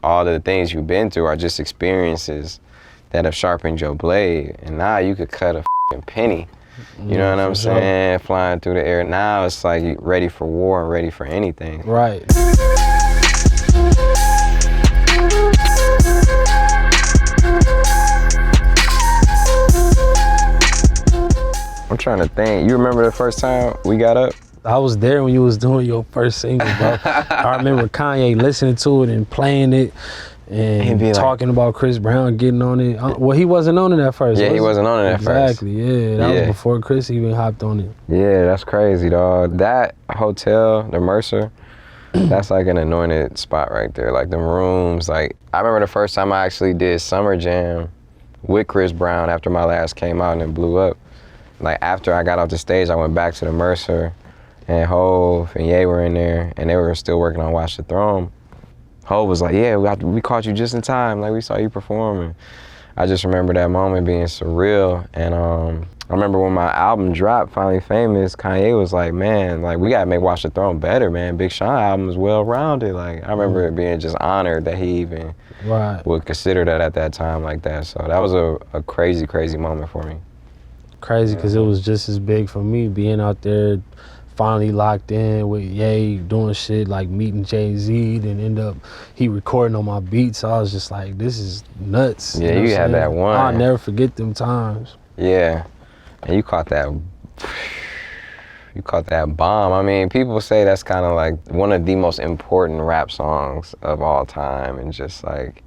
all the things you've been through are just experiences that have sharpened your blade. And now you could cut a f***ing penny. You know what I'm saying? Flying through the air. Now it's like you ready for war and ready for anything. Right. I'm trying to think. You remember the first time we got up? I was there when you was doing your first single, bro. I remember Kanye listening to it and playing it and talking about Chris Brown getting on it. Well, he wasn't on it at first. Yeah, he wasn't on it at first. Exactly, yeah. That was before Chris even hopped on it. Yeah, that's crazy, dog. That hotel, the Mercer, that's like an anointed spot right there. Like them rooms, like I remember the first time I actually did Summer Jam with Chris Brown after my last came out and it blew up. Like after I got off the stage, I went back to the Mercer and Hov and Ye were in there and they were still working on Watch the Throne. Hov was like, yeah, we caught you just in time. Like we saw you performing. I just remember that moment being surreal. And I remember when my album dropped, Finally Famous, Kanye was like, man, like we gotta make Watch the Throne better, man. Big Sean album is well-rounded. Like I remember it being just honored that he even would consider that at that time like that. So that was a crazy, crazy moment for me. Crazy, because it was just as big for me being out there, finally locked in with Ye, doing shit like meeting Jay-Z, then end up he recording on my beats. So I was just like, this is nuts. Yeah, you had that one. I'll never forget them times. Yeah, and you caught that bomb. I mean, people say that's kind of like one of the most important rap songs of all time, and just like,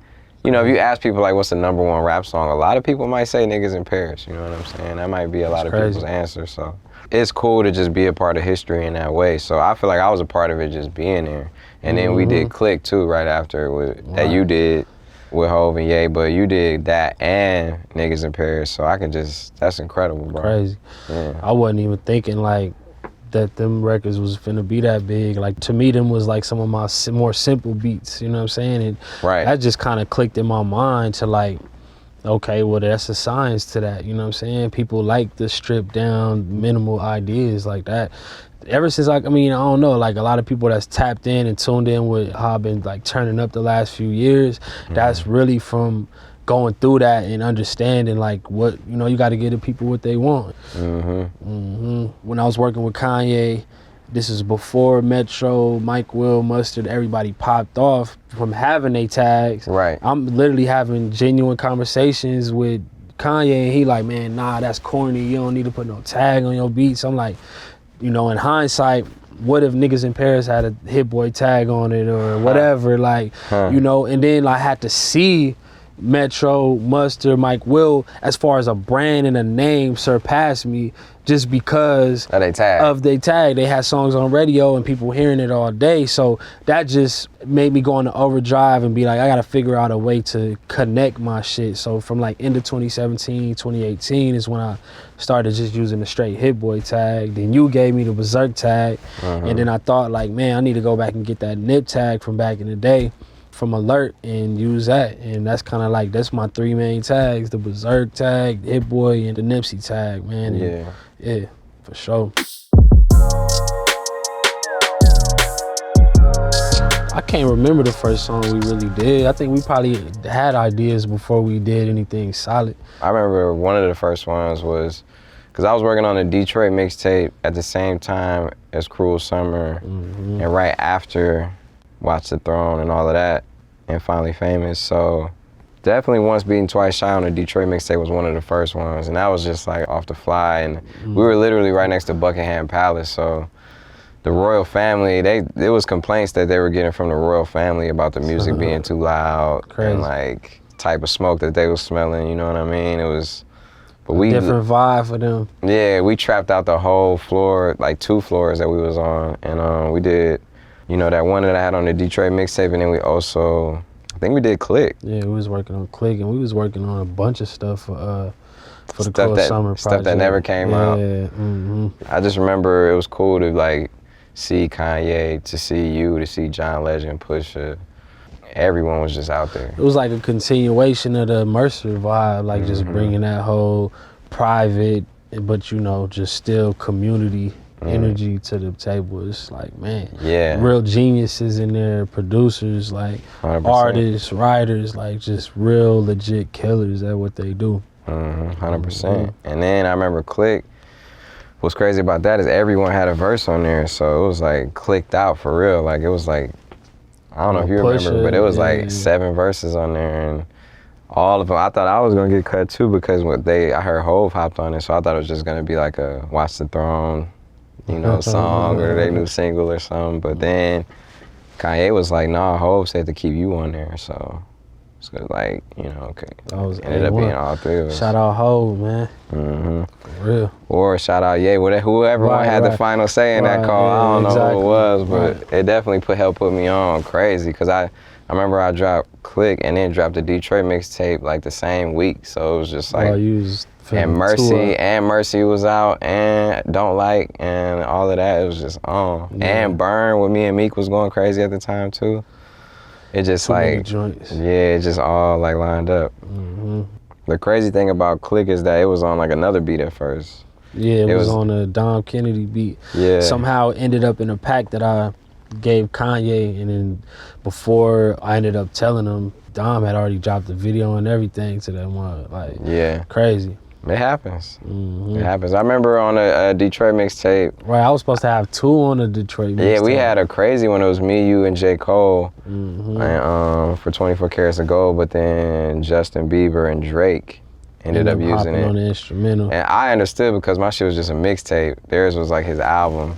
you know, if you ask people like what's the #1 rap song, a lot of people might say Niggas in Paris, you know what I'm saying? That might be a lot of people's answer, so. It's cool to just be a part of history in that way. So I feel like I was a part of it just being there. And then we did Click too right after that you did with Hov and Ye, but you did that and Niggas in Paris. So I can just, that's incredible, bro. Crazy. Yeah. I wasn't even thinking like that them records was finna be that big. Like to me, them was like some of my more simple beats, you know what I'm saying? And that just kind of clicked in my mind to like, okay, well, that's a science to that, you know what I'm saying? People like the stripped down, minimal ideas like that. Ever since, I mean, I don't know, like a lot of people that's tapped in and tuned in with how I've been like turning up the last few years, that's really from going through that and understanding like what, you know, you got to give the people what they want. When I was working with Kanye, this is before Metro, Mike Will, Mustard, everybody popped off from having their tags. Right. I'm literally having genuine conversations with Kanye and he like, man, nah, that's corny. You don't need to put no tag on your beats. I'm like, you know, in hindsight, what if Niggas in Paris had a Hit Boy tag on it or whatever, like, you know, and then I had to see Metro, Mustard, Mike Will, as far as a brand and a name surpass me just because of their tag. They had songs on radio and people hearing it all day. So that just made me go into overdrive and be like, I gotta figure out a way to connect my shit. So from like end of 2017, 2018 is when I started just using the straight Hit Boy tag. Then you gave me the Berserk tag. And then I thought like, man, I need to go back and get that Nip tag from back in the day from Alert and use that. And that's kind of like, that's my 3 main tags, the Berserk tag, the Hit Boy, and the Nipsey tag, man. And yeah, for sure. I can't remember the first song we really did. I think we probably had ideas before we did anything solid. I remember one of the first ones was, because I was working on a Detroit mixtape at the same time as Cruel Summer, and right after Watch the Throne and all of that, and Finally Famous. So definitely Once Beaten Twice Shy on the Detroit mixtape was one of the first ones, and that was just like off the fly, and we were literally right next to Buckingham Palace, so the royal family, there was complaints that they were getting from the royal family about the music being too loud and like type of smoke that they was smelling, you know what I mean? It was, but we different vibe for them. Yeah, we trapped out the whole floor, like 2 floors that we was on, and we did, you know, that one that I had on the Detroit mixtape, and then we also, I think we did Click. Yeah, we was working on Click, and we was working on a bunch of stuff for the Cruel Summer project. Stuff that never came out. I just remember it was cool to like see Kanye, to see you, to see John Legend, Pusha. Everyone was just out there. It was like a continuation of the Mercer vibe, like just bringing that whole private, but you know, just still community energy to the table. It's like, man, yeah, real geniuses in there, producers, like 100%. artists, writers, like just real legit killers at what they do. 100%. And then I remember Click. What's crazy about that is everyone had a verse on there, so it was like clicked out for real. Like it was like, I don't know if you remember, but it was like 7 verses on there, and all of them. I thought I was gonna get cut too because I heard Hove hopped on it, so I thought it was just gonna be like a Watch the Throne, song or their new single or something. But then Kanye was like, "Nah, Hove said to keep you on there," so it's like, okay. Ended up being all 3 of us. Shout out Hove, man. For real. Or shout out Ye, whoever had the final say in that call. I don't know who it was, but it definitely helped put me on crazy because I remember I dropped Click and then dropped the Detroit mixtape like the same week, so it was just like, and Mercy was out, and Don't Like, and all of that. It was just on. And Burn with me and Meek was going crazy at the time too. It just it just all like lined up. The crazy thing about Click is that it was on like another beat at first. Yeah, it was on a Dom Kennedy beat. Yeah. Somehow it ended up in a pack that I gave Kanye, and then before I ended up telling him, Dom had already dropped the video and everything to that one. Like, crazy. It happens. It happens. I remember on a Detroit mixtape. Right, I was supposed to have 2 on the Detroit mixtape. Yeah, we had a crazy one. It was me, you, and J. Cole and, for 24 Carats of Gold, but then Justin Bieber and Drake ended up using it. On the instrumental. And I understood because my shit was just a mixtape. Theirs was like his album.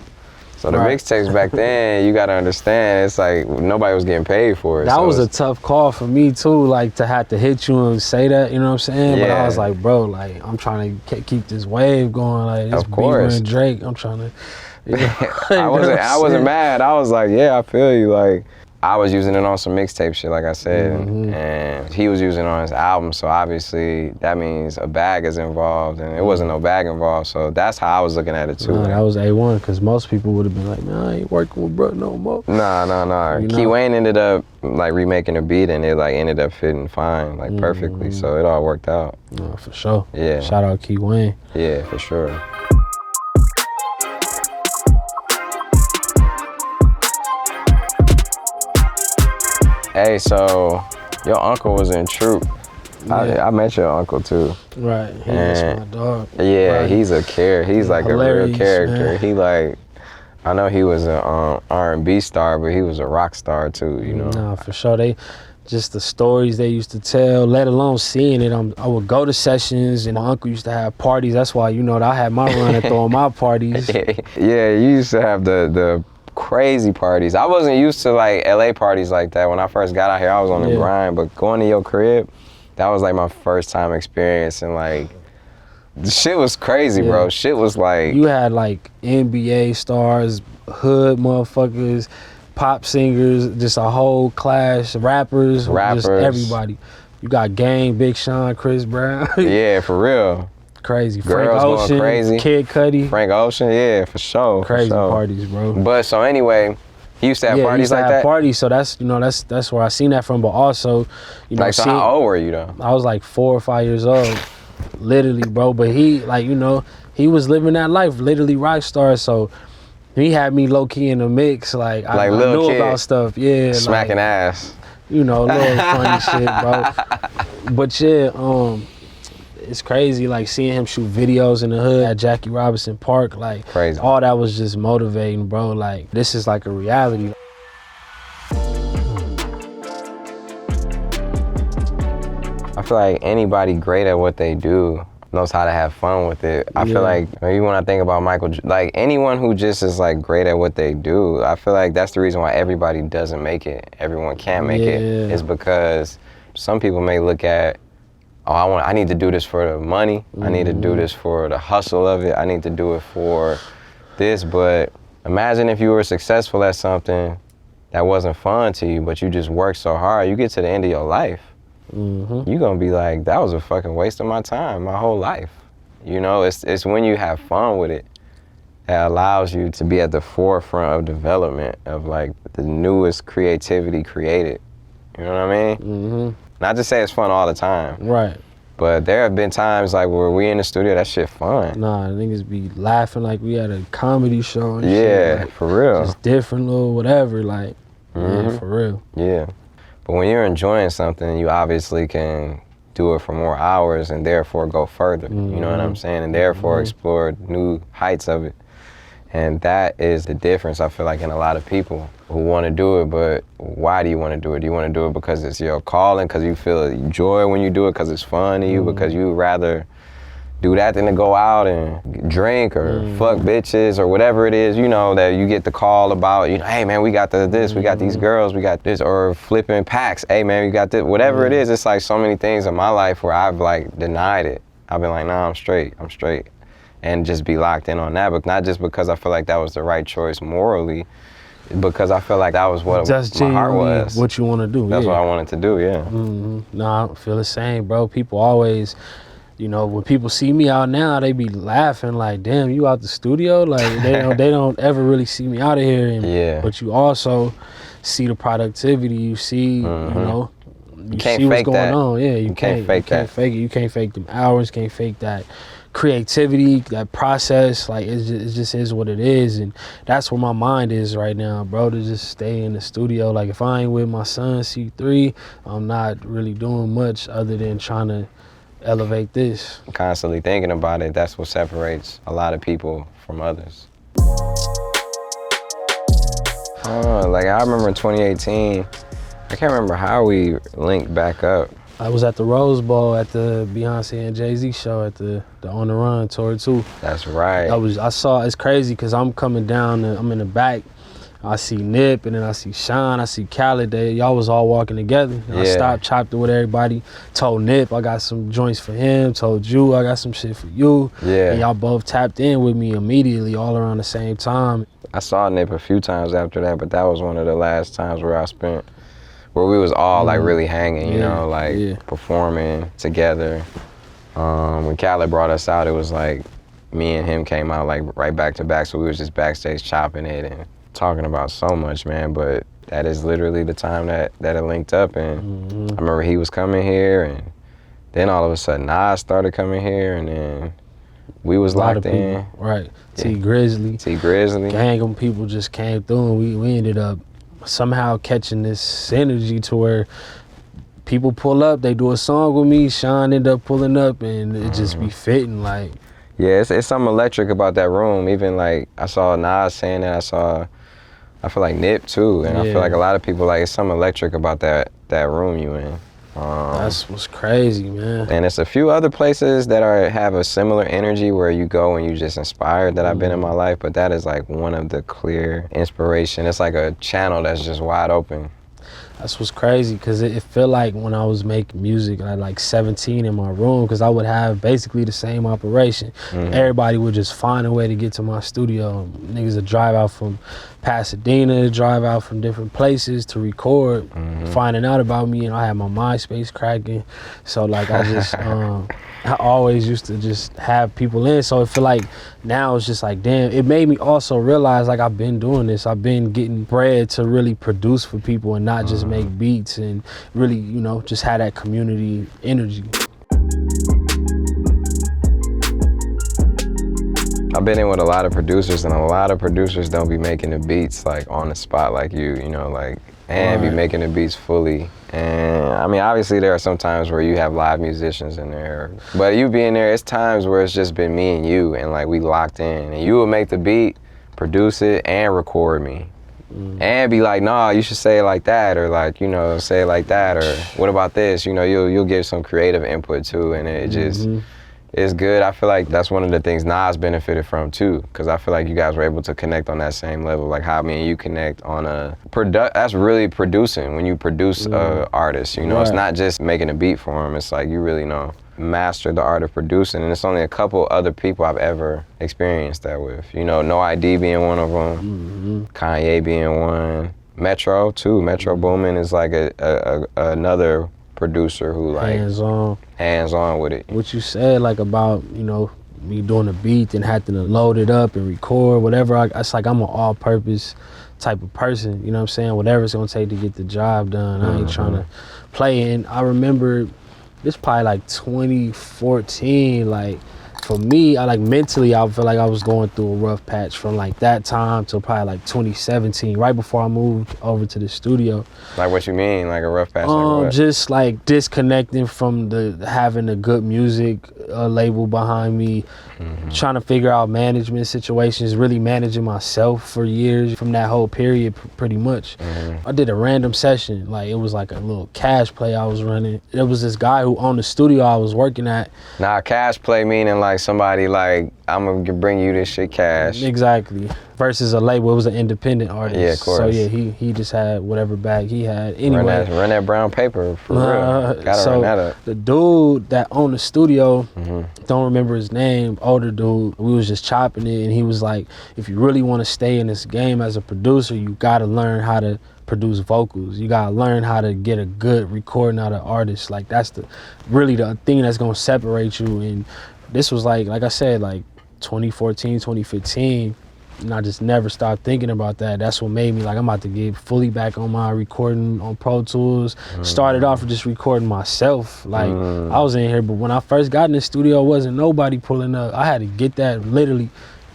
So the mixtapes back then, you gotta understand, it's like nobody was getting paid for it. That was a tough call for me too, like to have to hit you and say that, you know what I'm saying? Yeah. But I was like, bro, like I'm trying to keep this wave going, like it's Bieber and Drake. I'm trying to. I wasn't mad. I was like, yeah, I feel you. Like I was using it on some mixtape shit, like I said, and he was using it on his album. So obviously that means a bag is involved, and it wasn't no bag involved. So that's how I was looking at it too. No, that was A1, because most people would have been like, man, I ain't working with bro no more. Nah. Key Wayne ended up like remaking the beat, and it like ended up fitting fine, like perfectly. So it all worked out. No, for sure. Yeah. Shout out Key Wayne. Yeah, for sure. Hey, so your uncle was in Troop. Yeah. I met your uncle too. Right, he's my dog. Yeah, right. He's a character. He's like hilarious, a real character. Man. He like, I know he was an R&B star, but he was a rock star too, Nah, for sure. Just the stories they used to tell, let alone seeing it. I would go to sessions, and my uncle used to have parties. That's why, that I had my run at throwing my parties. Yeah, you used to have the crazy parties. I wasn't used to like LA parties like that. When I first got out here, I was on the grind, but going to your crib, that was like my first time experiencing like, the shit was crazy, bro. Shit was like, you had like NBA stars, hood motherfuckers, pop singers, just a whole class, rappers, just everybody. You got Gang, Big Sean, Chris Brown. Yeah, for real. Crazy. Girls Frank Ocean, going crazy. Kid Cudi. Frank Ocean, yeah, for sure. Crazy parties, bro. But so anyway, he used to have parties like that? Yeah, he used to have parties, so that's where I seen that from. But also, like, so how old were you though? I was like 4 or 5 years old, literally, bro. But he, like, he was living that life, literally rock star. So he had me low key in the mix, like I knew about stuff, smacking ass, little funny shit, bro. But yeah, it's crazy, like seeing him shoot videos in the hood at Jackie Robinson Park, like crazy. All that was just motivating, bro. Like this is like a reality. I feel like anybody great at what they do knows how to have fun with it. I feel like maybe when I think about Michael, like anyone who just is like great at what they do, I feel like that's the reason why everybody doesn't make it. Everyone can't make it. Is because some people may look at, oh, I need to do this for the money. I need to do this for the hustle of it. I need to do it for this. But imagine if you were successful at something that wasn't fun to you, but you just worked so hard. You get to the end of your life, you're gonna be like, that was a fucking waste of my time, my whole life. It's when you have fun with it that allows you to be at the forefront of development of like the newest creativity created. You know what I mean? Not to say it's fun all the time. Right. But there have been times like where we in the studio, that shit fun. Nah, niggas be laughing like we at a comedy show and yeah, shit. Like, for real. Just different little whatever, like, yeah, for real. Yeah. But when you're enjoying something, you obviously can do it for more hours and therefore go further. You know what I'm saying? And therefore explore new heights of it. And that is the difference, I feel like, in a lot of people who want to do it, but why do you want to do it? Do you want to do it because it's your calling, because you feel joy when you do it, because it's fun to you, because you rather do that than to go out and drink or fuck bitches or whatever it is, you know, that you get the call about, you know, hey man, we got this, we got these girls, we got this, or flipping packs, hey man, we got this, whatever it is. It's like so many things in my life where I've like denied it. I've been like, nah, I'm straight. And just be locked in on that, but not just because I feel like that was the right choice morally, because I feel like that was what my heart was. What you want to do. That's what I wanted to do, yeah. Nah, I feel the same, bro. People always, you know, when people see me out now, they be laughing like, damn, you out the studio? Like, they don't ever really see me out of here. And, but you also see the productivity, you see, you know, you see what's going on. Yeah, you can't fake it. You can't fake them hours, can't fake that creativity, that process. Like it just is what it is, and that's where my mind is right now, bro, to just stay in the studio. Like if I ain't with my son C3, I'm not really doing much other than trying to elevate this. Constantly thinking about it, that's what separates a lot of people from others. Like I remember in 2018, I can't remember how we linked back up. I was at the Rose Bowl at the Beyonce and Jay-Z show at the On the Run tour too. That's right. I saw, it's crazy because I'm coming down, I'm in the back, I see Nip, and then I see Sean, I see Khaled. Y'all was all walking together. I stopped, chopped it with everybody, told Nip I got some joints for him, told you I got some shit for you. Yeah. And y'all both tapped in with me immediately all around the same time. I saw Nip a few times after that, but that was one of the last times where we was all like really hanging, you know, like performing together. When Khaled brought us out, it was like me and him came out like right back to back, so we was just backstage chopping it and talking about so much, man. But that is literally the time that it linked up, and I remember he was coming here, and then all of a sudden Nas started coming here, and then we was locked in. Right, T Grizzly. Gang of people just came through, and we ended up somehow catching this energy to where people pull up, they do a song with me, Sean end up pulling up, and it just be fitting, like. Yeah, it's something electric about that room. Even like I saw Nas saying that, I feel like Nip too, and I feel like a lot of people, like it's something electric about that room you in. That's what's crazy, man. And it's a few other places that have a similar energy where you go and you just inspired that I've been in my life, but that is like one of the clear inspiration. It's like a channel that's just wide open. That's what's crazy, because it felt like when I was making music at like 17 in my room, because I would have basically the same operation. Everybody would just find a way to get to my studio. Niggas would drive out from Pasadena, drive out from different places to record, finding out about me, and I had my MySpace cracking. So like I just, I always used to just have people in. So it feel like now it's just like, damn, it made me also realize like I've been doing this. I've been getting bread to really produce for people and not just make beats, and really, you know, just have that community energy. I've been in with a lot of producers, and a lot of producers don't be making the beats like on the spot like you know, like, and be making the beats fully. And I mean, obviously there are some times where you have live musicians in there, but you being there, it's times where it's just been me and you, and like we locked in, and you would make the beat, produce it, and record me. And be like, nah, you should say it like that, or like, you know, say it like that, or what about this? You know, you'll give some creative input too, and it just, it's good. I feel like that's one of the things Nas benefited from too, because I feel like you guys were able to connect on that same level, like how me and you connect on that's really producing, when you produce a artist, you know, it's not just making a beat for him, it's like you really know, master the art of producing, and it's only a couple other people I've ever experienced that with, you know, No ID being one of them, Kanye being one, Metro too. Metro Boomin is like another producer who like hands on with it. What you said like about, you know, me doing a beat and having to load it up and record whatever, it's like I'm an all-purpose type of person, you know what I'm saying? Whatever it's gonna take to get the job done. I ain't trying to play. And I remember This probably like 2014. Like for me, I like mentally, I feel like I was going through a rough patch from like that time till probably like 2017, right before I moved over to the studio. Like what you mean, like a rough patch? Like what? Just like disconnecting from having a good music label behind me, trying to figure out management situations, really managing myself for years from that whole period, pretty much. I did a random session, like it was like a little cash play I was running. There was this guy who owned the studio I was working at. Now cash play meaning like somebody like, I'm gonna bring you this shit cash. Exactly. Versus a label, it was an independent artist. Yeah, of course. So yeah, he just had whatever bag he had. Anyway, run that brown paper for real. Gotta run that up. The dude that owned the studio, don't remember his name, older dude. We was just chopping it, and he was like, "If you really want to stay in this game as a producer, you gotta learn how to produce vocals. You gotta learn how to get a good recording out of artists. Like that's really the thing that's gonna separate you." And this was like I said, like 2014, 2015. And I just never stopped thinking about that. That's what made me like, I'm about to get fully back on my recording on Pro Tools. Started off with just recording myself. Like I was in here, but when I first got in the studio, wasn't nobody pulling up. I had to get that, literally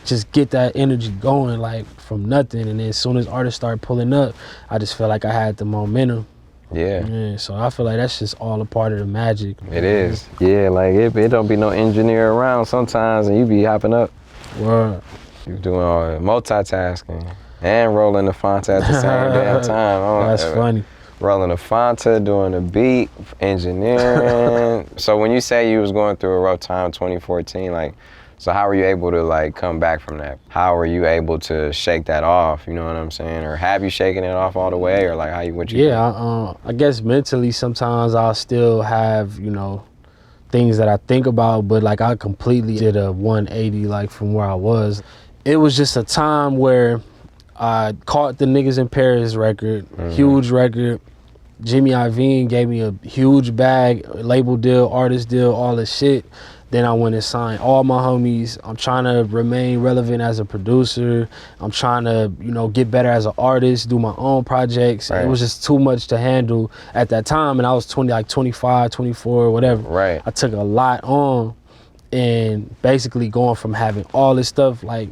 just get that energy going, like from nothing. And then as soon as artists started pulling up, I just felt like I had the momentum. Yeah, so I feel like that's just all a part of the magic. It is. Yeah, like it don't be no engineer around sometimes and you be hopping up. Word. You're doing all multitasking and rolling the Fonta at the same damn time. That's funny. Rolling the Fonta, doing the beat, engineering. So when you say you was going through a rough time in 2014, like, so how were you able to like come back from that? How were you able to shake that off? You know what I'm saying? Or have you shaken it off all the way? Or like what you Yeah, I guess mentally sometimes I'll still have, things that I think about, but like I completely did a 180 like from where I was. It was just a time where I caught the Niggas in Paris record, huge record. Jimmy Iovine gave me a huge bag, label deal, artist deal, all this shit. Then I went and signed all my homies. I'm trying to remain relevant as a producer. I'm trying to, get better as an artist, do my own projects. Right. It was just too much to handle at that time. And I was 25, 24, whatever. Right. I took a lot on. And basically going from having all this stuff like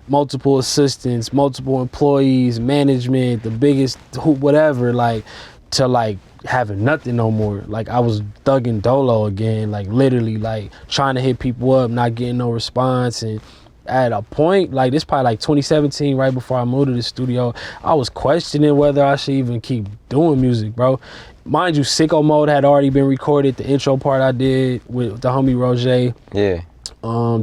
multiple assistants, multiple employees, management, the biggest whatever, like to like having nothing no more. Like I was thugging dolo again, like literally like trying to hit people up, not getting no response. And at a point, like this probably like 2017, right before I moved to the studio, I was questioning whether I should even keep doing music, bro. Mind you, Sicko Mode had already been recorded. The intro part I did with the homie Roger. Yeah.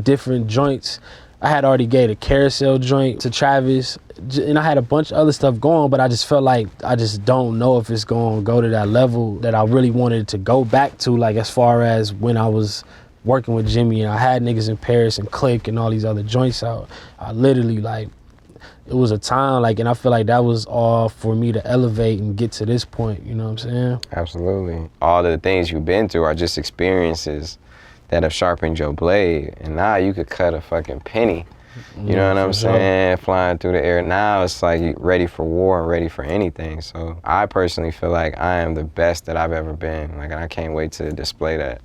Different joints. I had already gave a carousel joint to Travis, and I had a bunch of other stuff going, but I just felt like I just don't know if it's going to go to that level that I really wanted to go back to, like as far as when I was working with Jimmy and I had Niggas in Paris and Click and all these other joints out. I literally like, it was a time like, and I feel like that was all for me to elevate and get to this point, you know what I'm saying? Absolutely. All the things you've been through are just experiences that have sharpened your blade, and now you could cut a fucking penny. You know what I'm saying? Flying through the air. Now it's like you're ready for war and ready for anything. So I personally feel like I am the best that I've ever been. Like, and I can't wait to display that.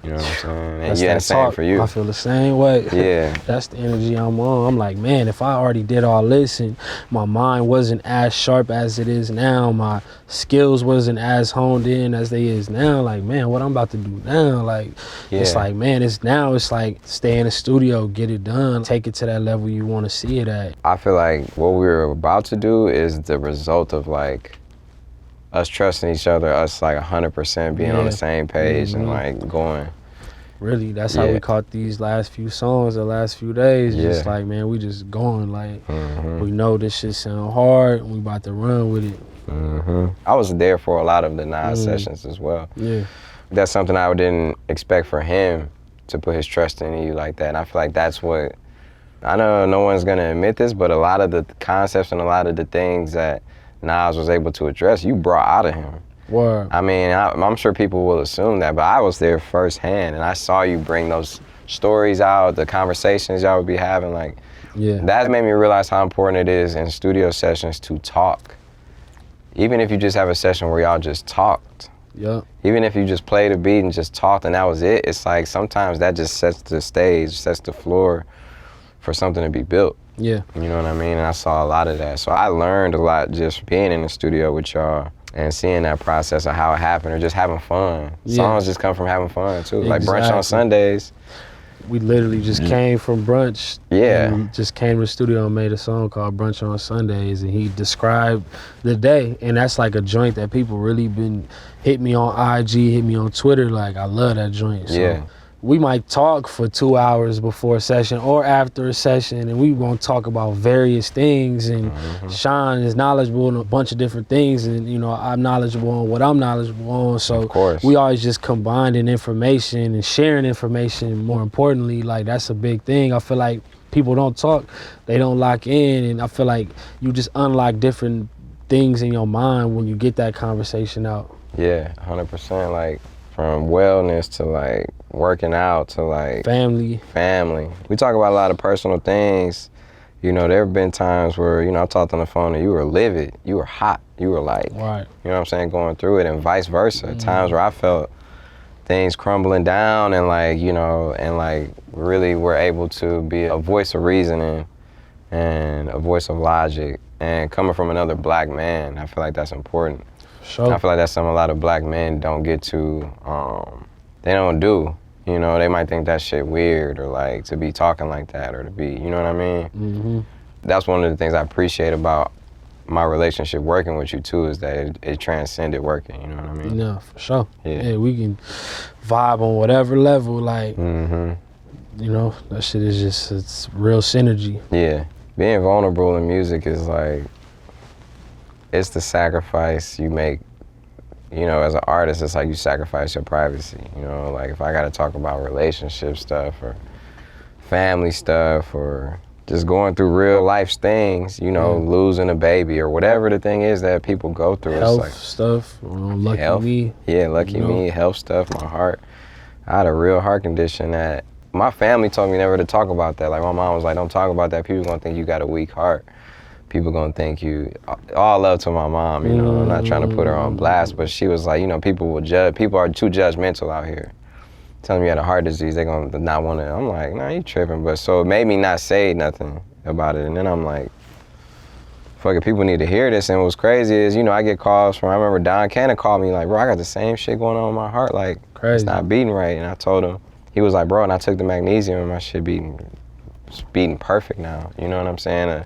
You know what I'm saying? And yeah, the same for you. I feel the same way. Yeah. That's the energy I'm on. I'm like, man, if I already did all this and my mind wasn't as sharp as it is now, my skills wasn't as honed in as they is now, like, man, what I'm about to do now? Like, It's like, man, it's like stay in the studio, get it done, take it to that level you want to see it at. I feel like what we're about to do is the result of like us trusting each other, us like 100% being on the same page and like going. Really, that's how we caught these last few songs, the last few days. Just like, man, we just going like, we know this shit sound hard and we about to run with it. I was there for a lot of the Nas sessions as well. Yeah. That's something I didn't expect for him, to put his trust in you like that. And I feel like that's what, I know no one's gonna admit this, but a lot of the concepts and a lot of the things that Nas was able to address, you brought out of him. Word. I mean, I'm sure people will assume that, but I was there firsthand, and I saw you bring those stories out, the conversations y'all would be having. Like, that made me realize how important it is in studio sessions to talk. Even if you just have a session where y'all just talked, Yep. Even if you just played a beat and just talked and that was it, it's like sometimes that just sets the stage, sets the floor for something to be built. Yeah. You know what I mean? And I saw a lot of that. So I learned a lot just being in the studio with y'all and seeing that process of how it happened or just having fun. Yeah. Songs just come from having fun too. Exactly. Like Brunch on Sundays. We literally just came from brunch. Yeah. And we just came to the studio and made a song called Brunch on Sundays, and he described the day. And that's like a joint that people really been hit me on IG, hit me on Twitter. Like, I love that joint. So Yeah. we might talk for 2 hours before a session or after a session, and we won't talk about various things. And Sean is knowledgeable in a bunch of different things, and you know, I'm knowledgeable on what I'm knowledgeable on. So Of course. we always just combining information and sharing information. More importantly, like that's a big thing. I feel like people don't talk, they don't lock in, and I feel like you just unlock different things in your mind when you get that conversation out. Yeah, 100%. Like from wellness to like working out to like family. We talk about a lot of personal things. You know, there have been times where, you know, I talked on the phone and you were livid, you were hot, you were like, right. You know what I'm saying, going through it, and vice versa. Times where I felt things crumbling down and like, you know, and like really were able to be a voice of reasoning and a voice of logic. And coming from another black man, I feel like that's important. Sure. I feel like that's something a lot of black men don't get to, they don't do. You know, they might think that shit weird or like to be talking like that or to be, you know what I mean? Mm-hmm. That's one of the things I appreciate about my relationship working with you too, is that it transcended working, you know what I mean? Yeah, for sure. Yeah. We can vibe on whatever level, like, Mm-hmm. you know, that shit is just, it's real synergy. Yeah. Being vulnerable in music is like, it's the sacrifice you make. You know, as an artist, it's like you sacrifice your privacy. You know, like if I gotta talk about relationship stuff or family stuff or just going through real life things, you know, losing a baby or whatever the thing is that people go through. Health it's like stuff, lucky me. Yeah, lucky me, health stuff, my heart. I had a real heart condition that my family told me never to talk about that. Like my mom was like, don't talk about that. People gonna think you got a weak heart. People gonna think you, all love to my mom, you know, I'm not trying to put her on blast, but she was like, you know, people will judge, people are too judgmental out here. Telling me you had a heart disease, they gonna not want to, I'm like, nah, you tripping, but so it made me not say nothing about it, and then I'm like, fuck it, people need to hear this, and what's crazy is, you know, I get calls from, I remember Don Cannon called me like, bro, I got the same shit going on with my heart, like, crazy. It's not beating right, and I told him, he was like, bro, and I took the magnesium and my shit it's beating perfect now, you know what I'm saying?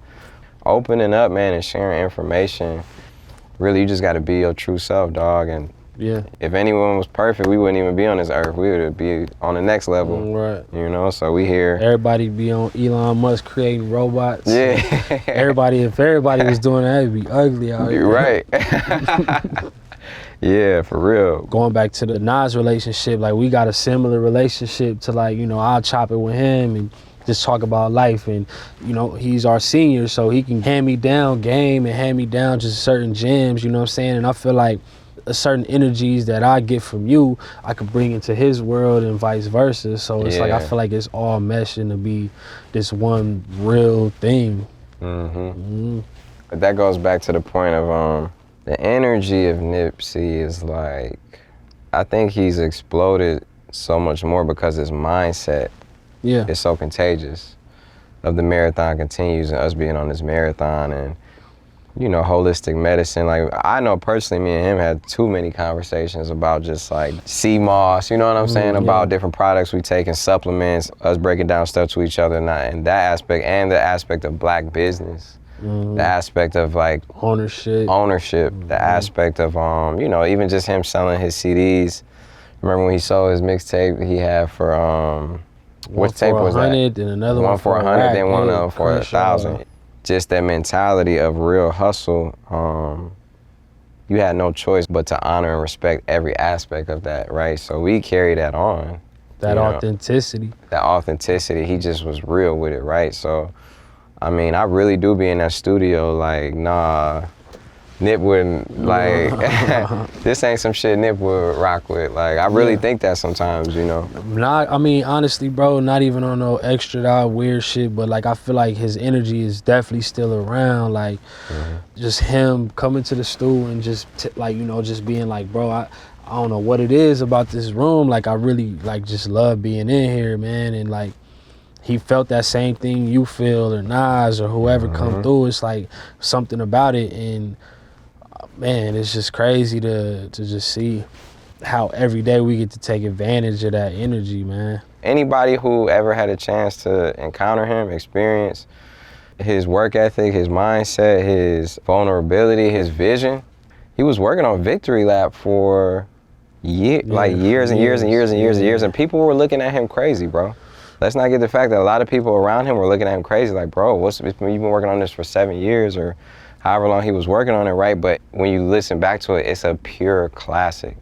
Opening up, man, and sharing information, really, you just got to be your true self, dog. And if anyone was perfect, we wouldn't even be on this earth. We would be on the next level, right? You know, so we here. Everybody be on Elon Musk creating robots. Yeah. If everybody was doing that, it'd be ugly out here. You're right. Yeah, for real. Going back to the Nas relationship, like we got a similar relationship to like, you know, I'll chop it with him and just talk about life, and you know, he's our senior, so he can hand me down game and hand me down just certain gems, you know what I'm saying? And I feel like certain energies that I get from you, I could bring into his world and vice versa. So it's like, I feel like it's all meshing to be this one real thing. But that goes back to the point of the energy of Nipsey is like, I think he's exploded so much more because his mindset is so contagious. Of the marathon continues and us being on this marathon and, you know, holistic medicine. Like, I know personally, me and him had too many conversations about just like sea moss, you know what I'm saying? About different products we take and supplements, us breaking down stuff to each other, and that aspect, and the aspect of black business. The aspect of like ownership, the aspect of, you know, even just him selling his CDs. Remember when he sold his mixtape he had for, what tape was that? And another one for 100, then one of them for 1,000. Just that mentality of real hustle. You had no choice but to honor and respect every aspect of that, right? So we carry that on. That authenticity. That authenticity, he just was real with it, right? So, I mean, I really do be in that studio like, nah, Nip wouldn't, like, this ain't some shit Nip would rock with. Like, I really think that sometimes, you know? I mean, honestly, bro, not even on no extra out weird shit, but like, I feel like his energy is definitely still around. Like, just him coming to the stool and just, like, you know, just being like, bro, I don't know what it is about this room. Like I really like just love being in here, man. And like he felt that same thing you feel, or Nas or whoever come through. It's like something about it, and man, it's just crazy to just see how every day we get to take advantage of that energy, man. Anybody who ever had a chance to encounter him, experience his work ethic, his mindset, his vulnerability, his vision. He was working on Victory Lap for years and years, and people were looking at him crazy, bro. Let's not get the fact that a lot of people around him were looking at him crazy, like, bro, you've been working on this for 7 years or however long he was working on it, right? But when you listen back to it, it's a pure classic.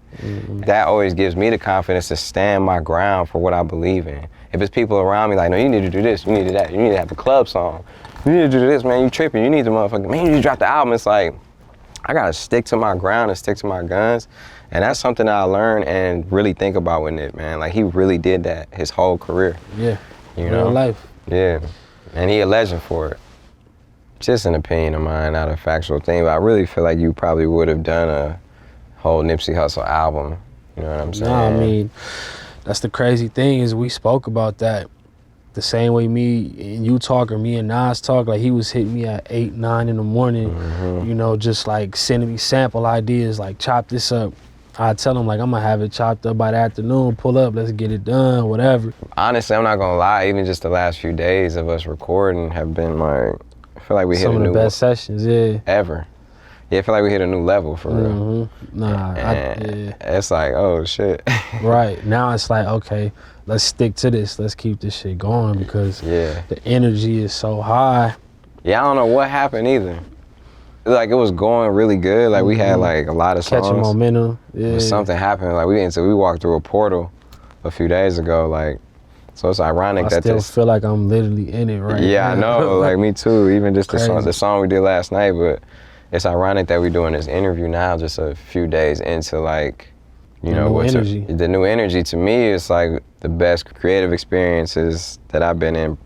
That always gives me the confidence to stand my ground for what I believe in. If it's people around me like, no, you need to do this, you need to do that, you need to have a club song, you need to do this, man, you tripping, you need the motherfucker, man, you need to drop the album. It's like, I gotta stick to my ground and stick to my guns. And that's something that I learned and really think about with Nip, man. Like, he really did that his whole career. Yeah, you know? Real life. Yeah, and he a legend for it. Just an opinion of mine, not a factual thing, but I really feel like you probably would have done a whole Nipsey Hussle album. You know what I'm saying? No, I mean, that's the crazy thing is we spoke about that the same way me and you talk or me and Nas talk. Like, he was hitting me at 8, 9 in the morning, you know, just like sending me sample ideas, like chop this up. I tell him like, I'm gonna have it chopped up by the afternoon, pull up, let's get it done, whatever. Honestly, I'm not gonna lie, even just the last few days of us recording have been like, I feel like we hit a new... Some of the best sessions, yeah. Ever. Yeah, I feel like we hit a new level for real. Nah, it's like, oh shit. Right, now it's like, okay, let's stick to this. Let's keep this shit going because the energy is so high. Yeah, I don't know what happened either. Like, it was going really good. Like, we had like a lot of songs. Catching momentum. Yeah. But something happened. Like, we walked through a portal a few days ago. Like, so it's ironic that I still feel like I'm literally in it right now. Yeah, I know. Like, me too. Even just the song we did last night. But it's ironic that we're doing this interview now, just a few days into, like, you know, the new energy. To me, it's like the best creative experiences that I've been in,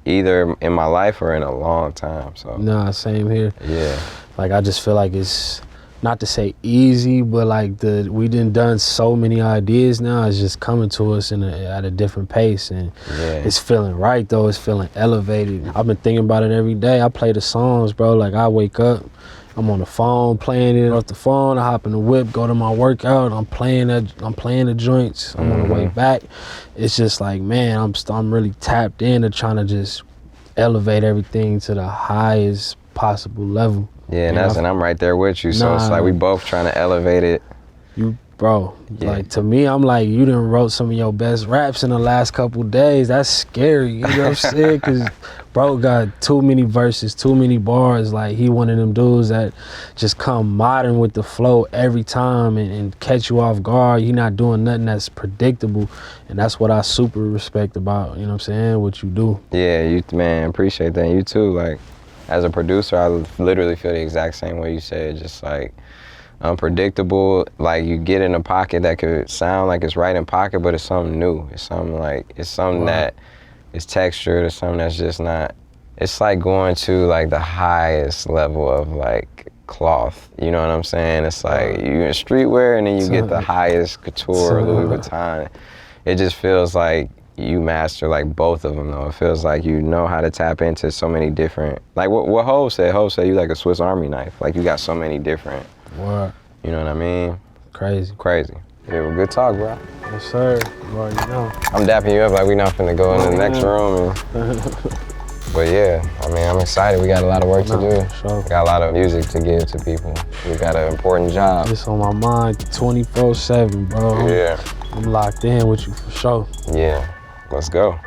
either in my life or in a long time. So nah, same here. Yeah. Like, I just feel like it's not to say easy, but like we done so many ideas now. It's just coming to us at a different pace, and it's feeling right though. It's feeling elevated. I've been thinking about it every day. I play the songs, bro. Like, I wake up, I'm on the phone playing it off the phone. I hop in the whip, go to my workout. I'm playing the joints. I'm on the way back. It's just like, man, I'm really tapped into trying to just elevate everything to the highest possible level. Yeah, and I'm right there with you. So it's like we both trying to elevate it. Bro, like, to me, I'm like, you done wrote some of your best raps in the last couple days. That's scary, you know what I'm saying? Because bro got too many verses, too many bars. Like, he one of them dudes that just come modern with the flow every time and catch you off guard. He not doing nothing that's predictable, and that's what I super respect about, you know what I'm saying, what you do. Yeah, you, man, appreciate that. And you too, like, as a producer, I literally feel the exact same way you said, just like unpredictable. Like, you get in a pocket that could sound like it's right in pocket, but it's something new. It's something that is textured, or something that's just not. It's like going to like the highest level of like cloth. You know what I'm saying? It's like you in streetwear, and then you get the highest couture, Louis Vuitton. It just feels like you master like both of them though. It feels like you know how to tap into so many different, like what Hov said. Hov said you like a Swiss Army knife. Like, you got so many different, you know what I mean? Crazy. Yeah, well, good talk, bro. Yes, sir. You already know. I'm dapping you up like we not finna go in the next room. And, but yeah, I mean, I'm excited. We got a lot of work to do. Sure. We got a lot of music to give to people. We got an important job. It's on my mind 24/7, bro. Yeah. I'm locked in with you for sure. Yeah. Let's go.